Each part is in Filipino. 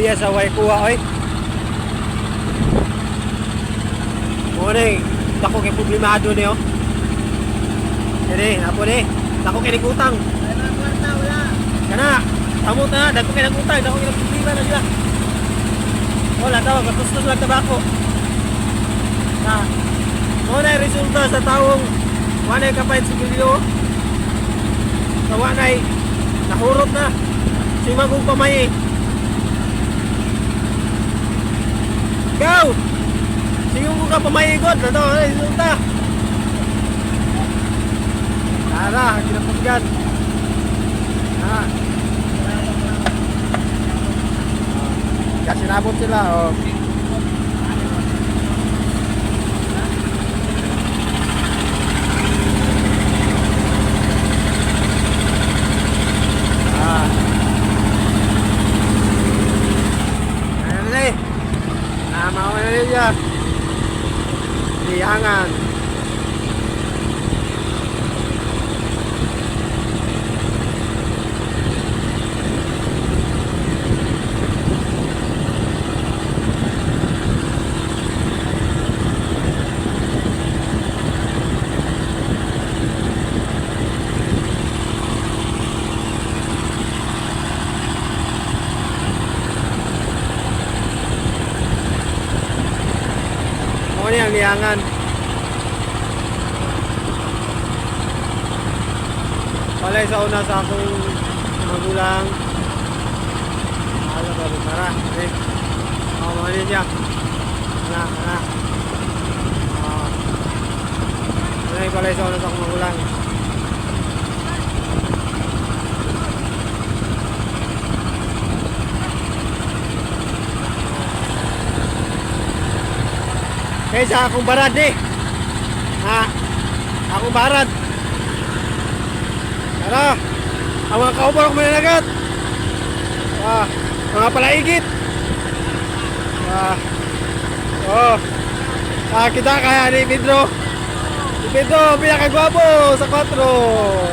luya sa way kuha oy. Morning, dako kay problemado ni oh. Dili, apo ni. Dako kay utang. Wala. Kana, samot na, dako kay utang, dako kay problema na sila. Wala daw, katustos lang tabako. Na, muna resulta sa taong wanay kapait sigilyo. Sa wanay, nahurot na. Si Magong Pamay. Ikaw! Siyong ko ka pamayigot na to, resulta. Tara, kinapagyan. Kasi nabot sila, oh. Mau na niya. Lihangan. Ini ang liangan. Palay sa una sa akong magulang. Ala ba tara. Eh. Mga niya. Ana. Ay palay sa una sa akong magulang. Kaysa akong barad eh. Akong barad. Tara. Ang mga kaubor ako mananagat. Mga palaigit. Kita kaya ni Pedro. Si Pedro, pinakagwapo sa 4. Oh.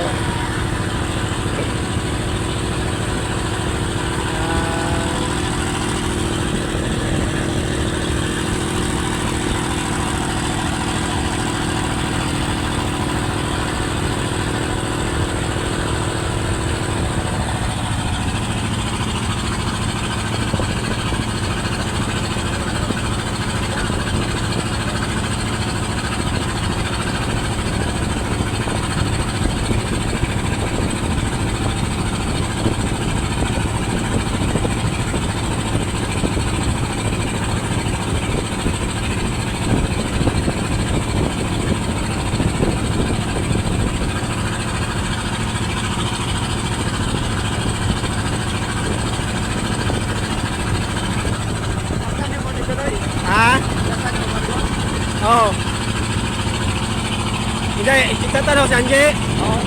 Hindi, itatanong si Angie. Oo.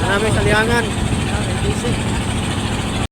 Marami sa liangan.